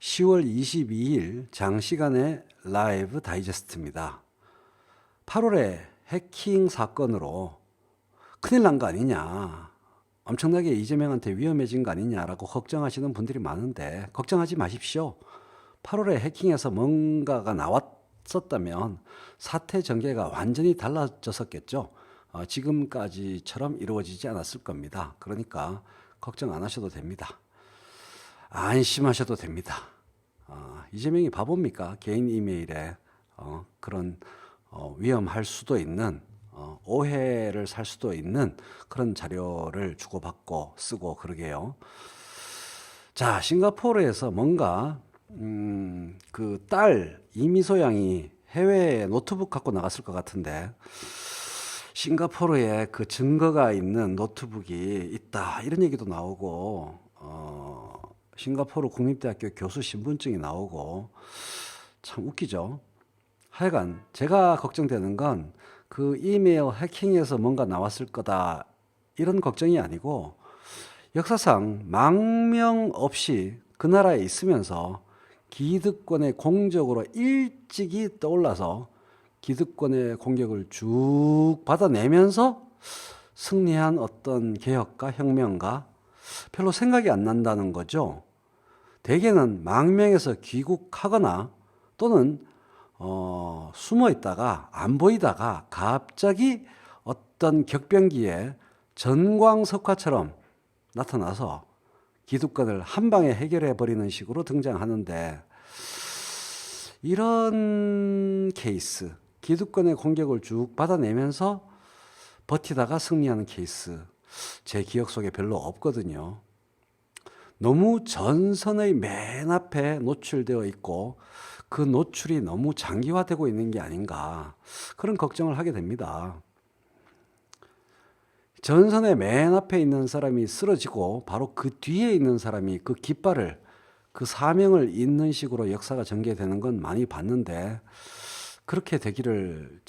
10월 22일 장시간의 라이브 다이제스트입니다. 8월에 해킹 사건으로 큰일 난 거 아니냐, 엄청나게 이재명한테 위험해진 거 아니냐라고 걱정하시는 분들이 많은데 걱정하지 마십시오. 8월에 해킹해서 뭔가가 나왔었다면 사태 전개가 완전히 달라졌었겠죠. 지금까지처럼 이루어지지 않았을 겁니다. 그러니까 걱정 안 하셔도 됩니다. 안심하셔도 됩니다. 이재명이 바보입니까? 개인 이메일에 그런 위험할 수도 있는 오해를 살 수도 있는 그런 자료를 주고받고 쓰고 그러게요. 자, 싱가포르에서 뭔가 그 딸 이미소 양이 해외에 노트북 갖고 나갔을 것 같은데 싱가포르에 그 증거가 있는 노트북이 있다 이런 얘기도 나오고 싱가포르 국립대학교 교수 신분증이 나오고 참 웃기죠. 하여간 제가 걱정되는 건 그 이메일 해킹에서 뭔가 나왔을 거다 이런 걱정이 아니고 역사상 망명 없이 그 나라에 있으면서 기득권의 공적으로 일찍이 떠올라서 기득권의 공격을 쭉 받아내면서 승리한 어떤 개혁가 혁명가 별로 생각이 안 난다는 거죠. 대개는 망명에서 귀국하거나 또는 숨어 있다가 안 보이다가 갑자기 어떤 격변기에 전광석화처럼 나타나서 기득권을 한 방에 해결해 버리는 식으로 등장하는데 이런 케이스, 기득권의 공격을 쭉 받아내면서 버티다가 승리하는 케이스 제 기억 속에 별로 없거든요. 너무 전선의 맨 앞에 노출되어 있고 그 노출이 너무 장기화되고 있는 게 아닌가 그런 걱정을 하게 됩니다. 전선의 맨 앞에 있는 사람이 쓰러지고 바로 그 뒤에 있는 사람이 그 깃발을 그 사명을 잇는 식으로 역사가 전개되는 건 많이 봤는데 그렇게 되기를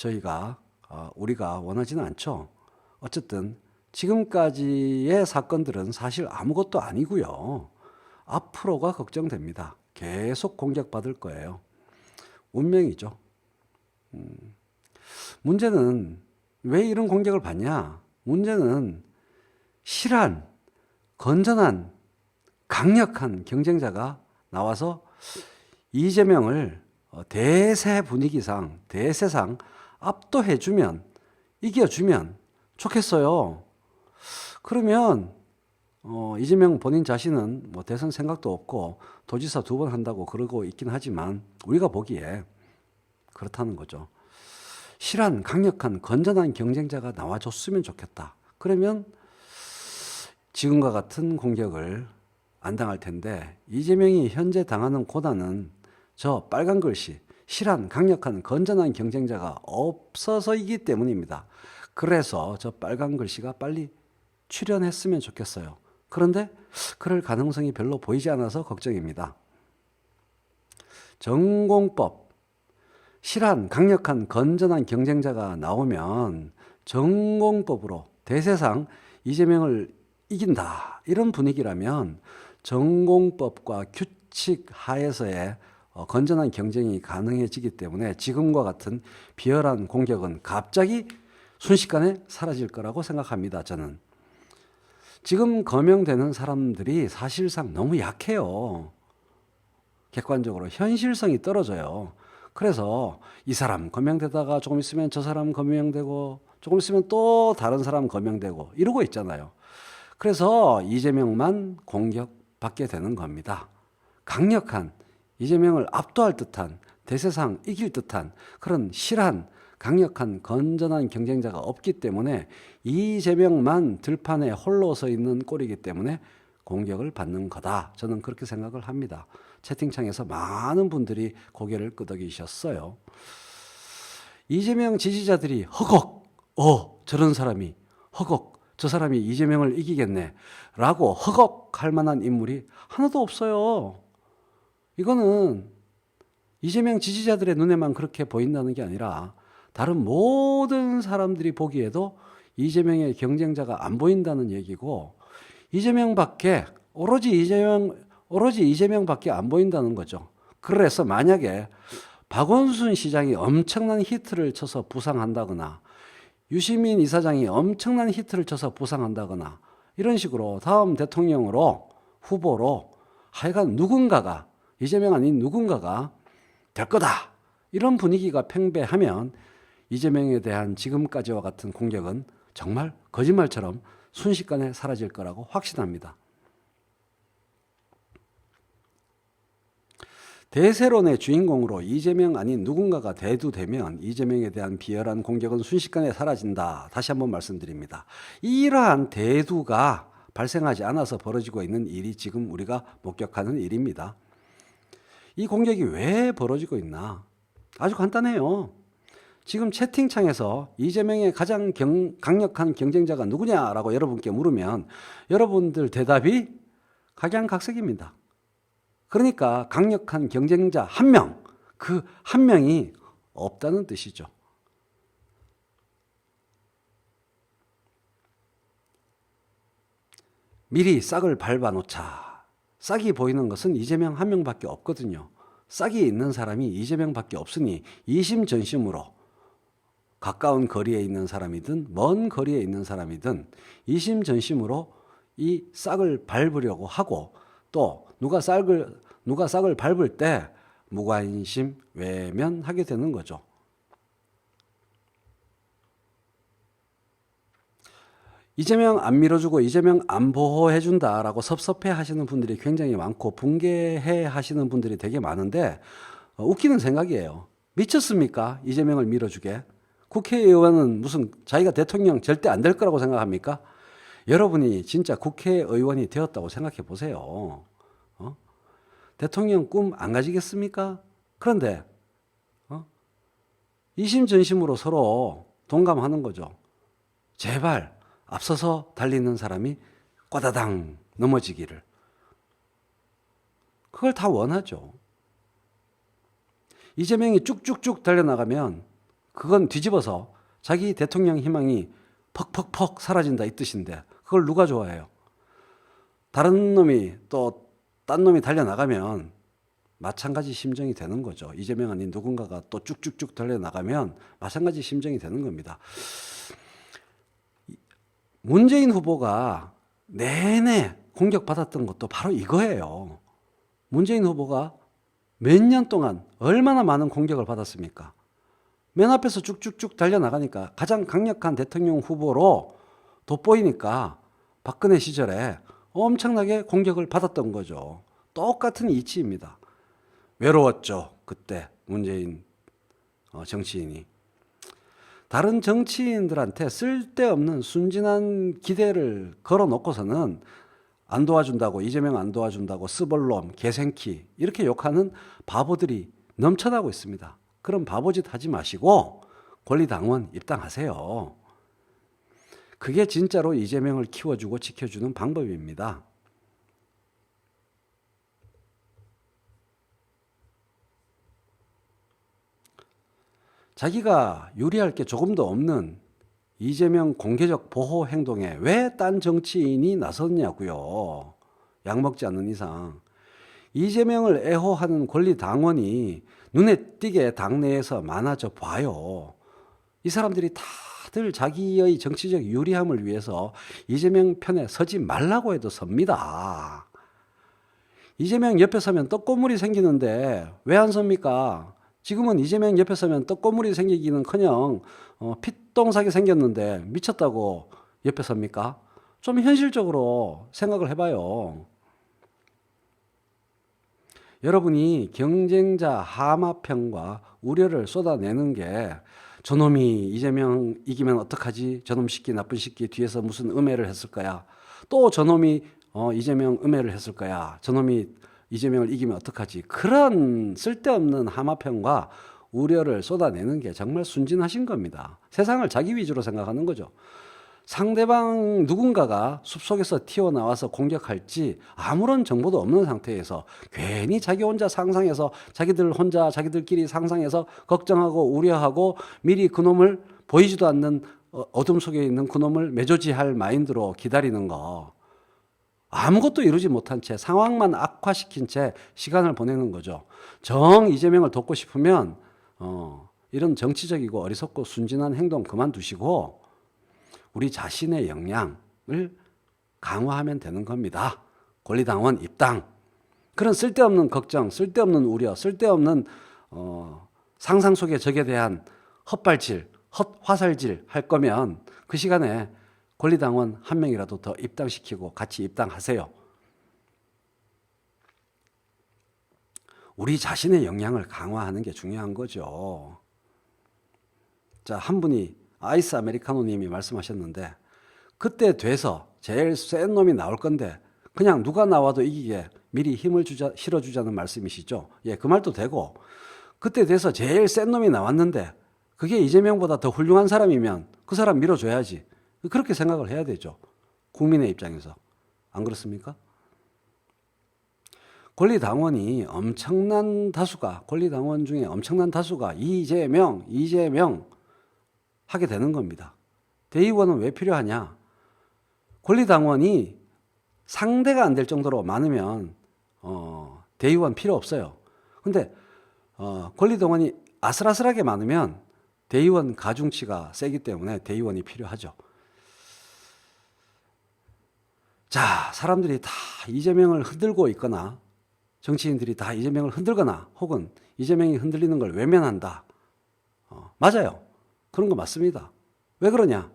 우리가 원하지는 않죠. 어쨌든 지금까지의 사건들은 사실 아무것도 아니고요. 앞으로가 걱정됩니다. 계속 공격받을 거예요. 운명이죠. 문제는 왜 이런 공격을 받냐? 문제는 실한, 건전한, 강력한 경쟁자가 나와서 이재명을 대세 분위기상, 대세상 압도해주면, 이겨주면 좋겠어요. 그러면 이재명 본인 자신은 뭐 대선 생각도 없고 도지사 2번 한다고 그러고 있긴 하지만 우리가 보기에 그렇다는 거죠. 실한 강력한 건전한 경쟁자가 나와줬으면 좋겠다. 그러면 지금과 같은 공격을 안 당할 텐데 이재명이 현재 당하는 고난은 저 빨간 글씨 실한 강력한 건전한 경쟁자가 없어서이기 때문입니다. 그래서 저 빨간 글씨가 빨리 출연했으면 좋겠어요. 그런데 그럴 가능성이 별로 보이지 않아서 걱정입니다. 전공법, 실한 강력한 건전한 경쟁자가 나오면 전공법으로 대세상 이재명을 이긴다 이런 분위기라면 전공법과 규칙 하에서의 건전한 경쟁이 가능해지기 때문에 지금과 같은 비열한 공격은 갑자기 순식간에 사라질 거라고 생각합니다. 저는 지금 거명되는 사람들이 사실상 너무 약해요. 객관적으로 현실성이 떨어져요. 그래서 이 사람 거명되다가 조금 있으면 저 사람 거명되고 조금 있으면 또 다른 사람 거명되고 이러고 있잖아요. 그래서 이재명만 공격받게 되는 겁니다. 강력한 이재명을 압도할 듯한 대세상 이길 듯한 그런 실한 강력한 건전한 경쟁자가 없기 때문에 이재명만 들판에 홀로 서 있는 꼴이기 때문에 공격을 받는 거다. 저는 그렇게 생각을 합니다. 채팅창에서 많은 분들이 고개를 끄덕이셨어요. 이재명 지지자들이 허걱, 저런 사람이 허걱, 저 사람이 이재명을 이기겠네 라고 허걱할 만한 인물이 하나도 없어요. 이거는 이재명 지지자들의 눈에만 그렇게 보인다는 게 아니라 다른 모든 사람들이 보기에도 이재명의 경쟁자가 안 보인다는 얘기고 이재명밖에 오로지 이재명 오로지 이재명밖에 안 보인다는 거죠. 그래서 만약에 박원순 시장이 엄청난 히트를 쳐서 부상한다거나 유시민 이사장이 엄청난 히트를 쳐서 부상한다거나 이런 식으로 다음 대통령으로 후보로 하여간 누군가가 이재명 아닌 누군가가 될 거다. 이런 분위기가 팽배하면 이재명에 대한 지금까지와 같은 공격은 정말 거짓말처럼 순식간에 사라질 거라고 확신합니다. 대세론의 주인공으로 이재명 아닌 누군가가 대두되면 이재명에 대한 비열한 공격은 순식간에 사라진다. 다시 한번 말씀드립니다. 이러한 대두가 발생하지 않아서 벌어지고 있는 일이 지금 우리가 목격하는 일입니다. 이 공격이 왜 벌어지고 있나? 아주 간단해요. 지금 채팅창에서 이재명의 가장 강력한 경쟁자가 누구냐라고 여러분께 물으면 여러분들 대답이 각양각색입니다. 그러니까 강력한 경쟁자 한 명, 그 한 명이 없다는 뜻이죠. 미리 싹을 밟아놓자. 싹이 보이는 것은 이재명 한 명밖에 없거든요. 싹이 있는 사람이 이재명밖에 없으니 이심전심으로 가까운 거리에 있는 사람이든 먼 거리에 있는 사람이든 이심전심으로 이 싹을 밟으려고 하고 또 누가 싹을 밟을 때 무관심, 외면하게 되는 거죠. 이재명 안 밀어주고 이재명 안 보호해준다라고 섭섭해 하시는 분들이 굉장히 많고 붕괴해 하시는 분들이 되게 많은데 웃기는 생각이에요. 미쳤습니까? 이재명을 밀어주게. 국회의원은 무슨 자기가 대통령 절대 안 될 거라고 생각합니까? 여러분이 진짜 국회의원이 되었다고 생각해 보세요. 대통령 꿈 안 가지겠습니까? 그런데 이심전심으로 서로 동감하는 거죠. 제발 앞서서 달리는 사람이 꽈다당 넘어지기를. 그걸 다 원하죠. 이재명이 쭉쭉쭉 달려나가면 그건 뒤집어서 자기 대통령 희망이 퍽퍽퍽 사라진다 이 뜻인데 그걸 누가 좋아해요? 다른 놈이 또 딴 놈이 달려나가면 마찬가지 심정이 되는 거죠. 이재명 아닌 누군가가 또 쭉쭉쭉 달려나가면 마찬가지 심정이 되는 겁니다. 문재인 후보가 내내 공격받았던 것도 바로 이거예요. 문재인 후보가 몇 년 동안 얼마나 많은 공격을 받았습니까? 맨 앞에서 쭉쭉쭉 달려나가니까 가장 강력한 대통령 후보로 돋보이니까 박근혜 시절에 엄청나게 공격을 받았던 거죠. 똑같은 이치입니다. 외로웠죠. 그때 문재인 정치인이. 다른 정치인들한테 쓸데없는 순진한 기대를 걸어놓고서는 안 도와준다고, 이재명 안 도와준다고, 스벌놈, 개생키 이렇게 욕하는 바보들이 넘쳐나고 있습니다. 그런 바보짓 하지 마시고 권리당원 입당하세요. 그게 진짜로 이재명을 키워주고 지켜주는 방법입니다. 자기가 유리할 게 조금도 없는 이재명 공개적 보호 행동에 왜 딴 정치인이 나섰냐고요. 약 먹지 않는 이상. 이재명을 애호하는 권리당원이 눈에 띄게 당내에서 많아져 봐요. 이 사람들이 다들 자기의 정치적 유리함을 위해서 이재명 편에 서지 말라고 해도 섭니다. 이재명 옆에 서면 떡고물이 생기는데 왜 안 섭니까? 지금은 이재명 옆에 서면 떡고물이 생기기는커녕 핏똥사게 생겼는데 미쳤다고 옆에 섭니까? 좀 현실적으로 생각을 해봐요. 여러분이 경쟁자 하마평과 우려를 쏟아내는 게 저놈이 이재명 이기면 어떡하지? 저놈 새끼 나쁜 새끼 뒤에서 무슨 음해를 했을 거야. 또 저놈이 이재명 음해를 했을 거야. 저놈이 이재명을 이기면 어떡하지? 그런 쓸데없는 하마평과 우려를 쏟아내는 게 정말 순진하신 겁니다. 세상을 자기 위주로 생각하는 거죠. 상대방 누군가가 숲속에서 튀어나와서 공격할지 아무런 정보도 없는 상태에서 괜히 자기 혼자 상상해서 자기들끼리 상상해서 걱정하고 우려하고 미리 그놈을 보이지도 않는 어둠 속에 있는 그놈을 매조지할 마인드로 기다리는 거 아무것도 이루지 못한 채 상황만 악화시킨 채 시간을 보내는 거죠. 정 이재명을 돕고 싶으면 이런 정치적이고 어리석고 순진한 행동 그만두시고 우리 자신의 역량을 강화하면 되는 겁니다. 권리당원 입당. 그런 쓸데없는 걱정, 쓸데없는 우려, 쓸데없는 상상 속의 적에 대한 헛발질, 헛화살질 할 거면 그 시간에 권리당원 한 명이라도 더 입당시키고 같이 입당하세요. 우리 자신의 역량을 강화하는 게 중요한 거죠. 자, 한 분이 아이스 아메리카노 님이 말씀하셨는데 그때 돼서 제일 센 놈이 나올 건데 그냥 누가 나와도 이기게 미리 힘을 실어주자는 말씀이시죠. 예, 그 말도 되고 그때 돼서 제일 센 놈이 나왔는데 그게 이재명보다 더 훌륭한 사람이면 그 사람 밀어줘야지. 그렇게 생각을 해야 되죠. 국민의 입장에서. 안 그렇습니까? 권리당원이 엄청난 다수가, 권리당원 중에 엄청난 다수가 이재명 하게 되는 겁니다. 대의원은 왜 필요하냐? 권리당원이 상대가 안 될 정도로 많으면 대의원 필요 없어요. 근데 권리당원이 아슬아슬하게 많으면 대의원 가중치가 세기 때문에 대의원이 필요하죠. 자, 사람들이 다 이재명을 흔들고 있거나 정치인들이 다 이재명을 흔들거나 혹은 이재명이 흔들리는 걸 외면한다. 맞아요. 그런 거 맞습니다. 왜 그러냐?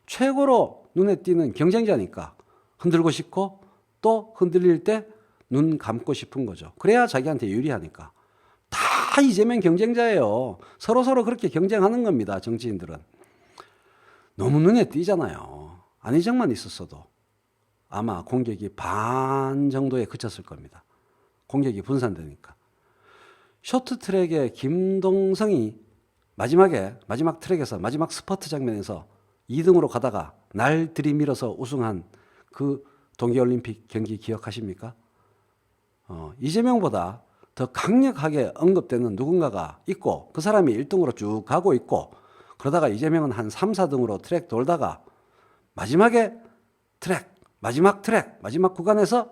최고로 눈에 띄는 경쟁자니까 흔들고 싶고 또 흔들릴 때 눈 감고 싶은 거죠. 그래야 자기한테 유리하니까. 다 이재명 경쟁자예요. 서로 그렇게 경쟁하는 겁니다. 정치인들은. 너무 눈에 띄잖아요. 안희정만 있었어도 아마 공격이 반 정도에 그쳤을 겁니다. 공격이 분산되니까. 쇼트트랙의 김동성이 마지막 트랙에서 마지막 스퍼트 장면에서 2등으로 가다가 날 들이밀어서 우승한 그 동계올림픽 경기 기억하십니까? 이재명보다 더 강력하게 언급되는 누군가가 있고 그 사람이 1등으로 쭉 가고 있고 그러다가 이재명은 한 3, 4등으로 트랙 돌다가 마지막 구간에서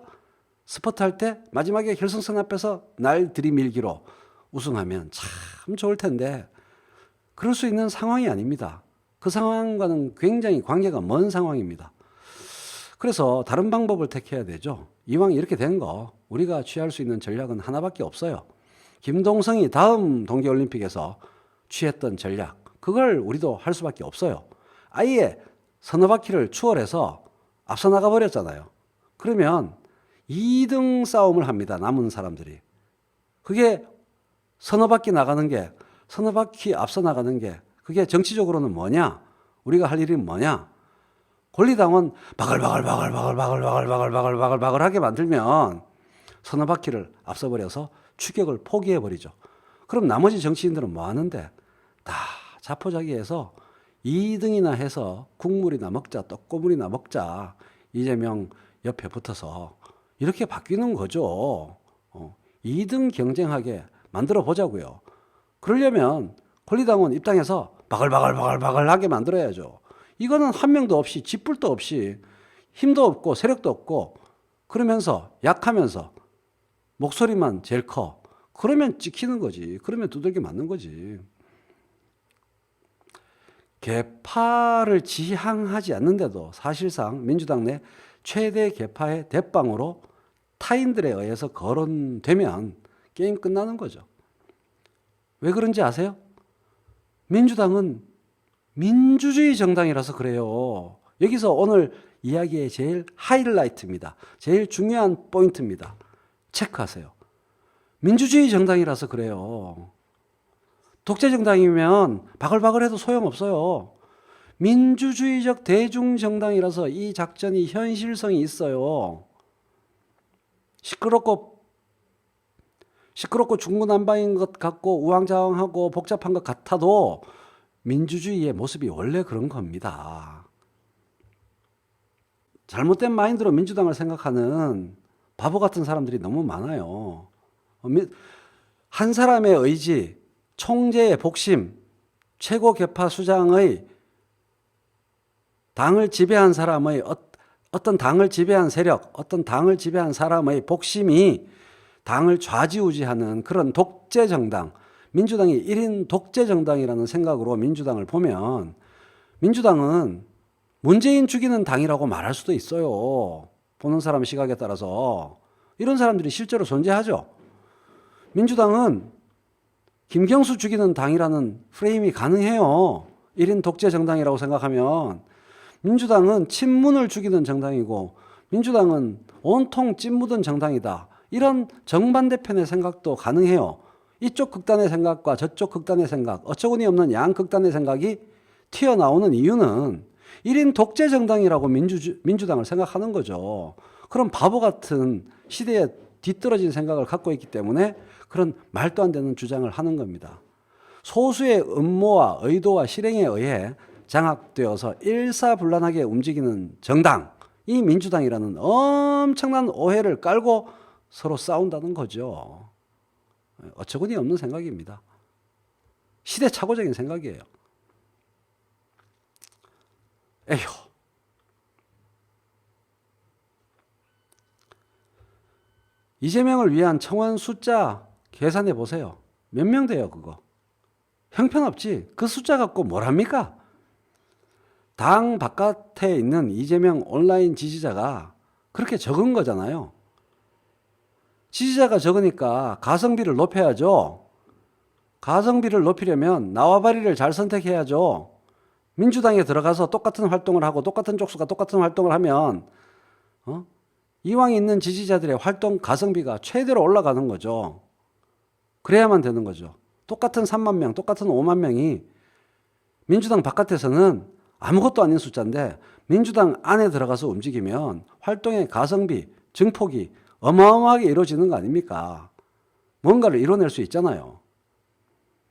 스퍼트 할 때 마지막에 결승선 앞에서 날 들이밀기로 우승하면 참 좋을 텐데 그럴 수 있는 상황이 아닙니다. 그 상황과는 굉장히 관계가 먼 상황입니다. 그래서 다른 방법을 택해야 되죠. 이왕 이렇게 된 거 우리가 취할 수 있는 전략은 하나밖에 없어요. 김동성이 다음 동계올림픽에서 취했던 전략 그걸 우리도 할 수밖에 없어요. 아예 서너 바퀴를 추월해서 앞서 나가버렸잖아요. 그러면 2등 싸움을 합니다. 남은 사람들이. 그게 서너 바퀴 앞서 나가는 게 그게 정치적으로는 뭐냐? 우리가 할 일이 뭐냐? 권리당원 바글바글하게 만들면 서너 바퀴를 앞서버려서 추격을 포기해버리죠. 그럼 나머지 정치인들은 뭐 하는데? 다 자포자기해서 2등이나 해서 국물이나 먹자, 떡고물이나 먹자. 이재명 옆에 붙어서 이렇게 바뀌는 거죠. 2등 경쟁하게 만들어 보자고요. 그러려면 권리당원 입당해서 바글바글하게 만들어야죠. 이거는 한 명도 없이 짓불도 없이 힘도 없고 세력도 없고 그러면서 약하면서 목소리만 제일 커. 그러면 찍히는 거지. 그러면 두들겨 맞는 거지. 개파를 지향하지 않는데도 사실상 민주당 내 최대 개파의 대빵으로 타인들에 의해서 거론되면 게임 끝나는 거죠. 왜 그런지 아세요? 민주당은 민주주의 정당이라서 그래요. 여기서 오늘 이야기의 제일 하이라이트입니다. 제일 중요한 포인트입니다. 체크하세요. 민주주의 정당이라서 그래요. 독재 정당이면 바글바글해도 소용없어요. 민주주의적 대중정당이라서 이 작전이 현실성이 있어요. 시끄럽고 중구난방인 것 같고 우왕좌왕하고 복잡한 것 같아도 민주주의의 모습이 원래 그런 겁니다. 잘못된 마인드로 민주당을 생각하는 바보 같은 사람들이 너무 많아요. 한 사람의 의지, 총재의 복심, 최고 개파 수장의 당을 지배한 사람의 어떤 당을 지배한 세력, 어떤 당을 지배한 사람의 복심이 당을 좌지우지하는 그런 독재 정당, 민주당이 1인 독재 정당이라는 생각으로 민주당을 보면 민주당은 문재인 죽이는 당이라고 말할 수도 있어요. 보는 사람 시각에 따라서. 이런 사람들이 실제로 존재하죠. 민주당은 김경수 죽이는 당이라는 프레임이 가능해요. 1인 독재 정당이라고 생각하면. 민주당은 친문을 죽이는 정당이고 민주당은 온통 찐 묻은 정당이다. 이런 정반대편의 생각도 가능해요. 이쪽 극단의 생각과 저쪽 극단의 생각, 어처구니 없는 양극단의 생각이 튀어나오는 이유는 1인 독재 정당이라고 민주당을 생각하는 거죠. 그런 바보 같은 시대에 뒤떨어진 생각을 갖고 있기 때문에 그런 말도 안 되는 주장을 하는 겁니다. 소수의 음모와 의도와 실행에 의해 장악되어서 일사불란하게 움직이는 정당, 이 민주당이라는 엄청난 오해를 깔고 서로 싸운다는 거죠. 어처구니 없는 생각입니다. 시대착오적인 생각이에요. 에휴. 이재명을 위한 청원 숫자 계산해 보세요. 몇 명 돼요, 그거? 형편없지. 그 숫자 갖고 뭘 합니까? 당 바깥에 있는 이재명 온라인 지지자가 그렇게 적은 거잖아요. 지지자가 적으니까 가성비를 높여야죠. 가성비를 높이려면 나와바리를 잘 선택해야죠. 민주당에 들어가서 똑같은 활동을 하고 똑같은 족수가 똑같은 활동을 하면 이왕 있는 지지자들의 활동 가성비가 최대로 올라가는 거죠. 그래야만 되는 거죠. 똑같은 3만 명, 똑같은 5만 명이 민주당 바깥에서는 아무것도 아닌 숫자인데 민주당 안에 들어가서 움직이면 활동의 가성비, 증폭이 어마어마하게 이루어지는 거 아닙니까? 뭔가를 이뤄낼 수 있잖아요.